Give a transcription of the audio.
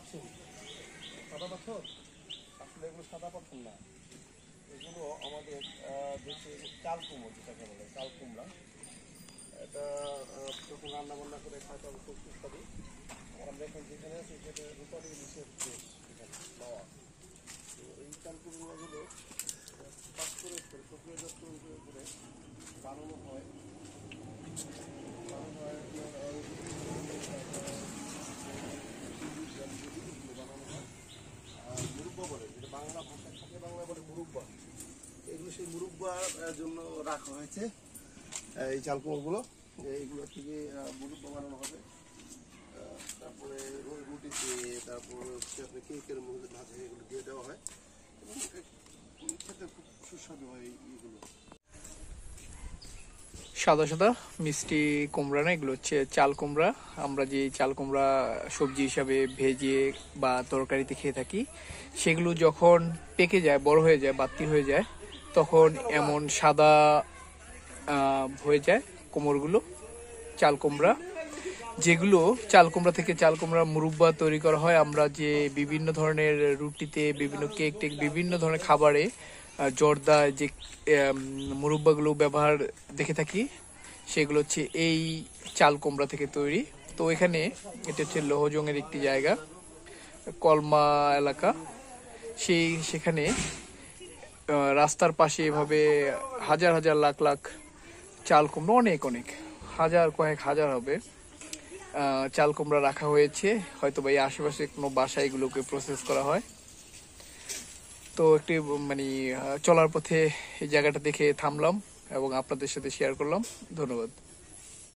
পাচ্ছেন, সাদা পাথর আসলে এগুলো সাদা পাথর না, এগুলো আমাদের দেশে চাল কুমড়ো যেটাকে বলে চাল কুমড়া। এটা যখন রান্না বান্না করে খাইতে হবে খুব সুস্বাদু। আর আমরা এখন যেখানে আছি সেটা রূপালী ইলিশের দেশ, এখানে পাওয়া। তো এই চাল কুমড়াগুলো প্রক্রিয়াজাত করে বানানো হয় মুরব্বা বলে, যেটা বাংলা ভাষায় থাকে, বাংলা বলে মুরব্বা। এগুলো সেই মুরব্বার জন্য রাখা হয়েছে এই চাল কুমড়োগুলো। এইগুলো থেকে মুরব্বা বানানো হবে। তারপরে রুটিতে, তারপর কেকের মধ্যে ভাজে এগুলো দিয়ে দেওয়া হয় এবং খেতে খুব সুস্বাদু হয় এইগুলো। সাদা সাদা মিষ্টি কুমড়া না, এগুলো হচ্ছে চাল কুমড়া। আমরা যে চাল কুমড়া সবজি হিসাবে ভেজে বা তরকারিতে খেয়ে থাকি, সেগুলো যখন পেকে যায়, বড় হয়ে যায়, বাতি হয়ে যায়, তখন এমন সাদা হয়ে যায় কোমরগুলো, চাল কুমড়া। যেগুলো চাল কুমড়া থেকে চাল কুমড়া মুরব্বা তৈরি করা হয়। আমরা যে বিভিন্ন ধরনের রুটিতে, বিভিন্ন কেক টেক, বিভিন্ন ধরনের খাবারে জর্দা যে মুরব্বাগুলো ব্যবহার দেখে থাকি, সেগুলো হচ্ছে এই চাল কুমড়া থেকে তৈরি। তো এখানে এটা হচ্ছে লৌহজংয়ের একটি জায়গা, কলমা এলাকা। সেখানে রাস্তার পাশে এভাবে হাজার হাজার লাখ লাখ চাল কুমড়া, অনেক অনেক হাজার, কয়েক হাজার হবে, চাল কুমড়া রাখা হয়েছে। হয়তো বা এই আশেপাশে কোনো বাসায় এগুলোকে প্রসেস করা হয়। তো একটি মানে চলার পথে এই জায়গাটা দেখে থামলাম এবং আপনাদের সাথে শেয়ার করলাম। ধন্যবাদ।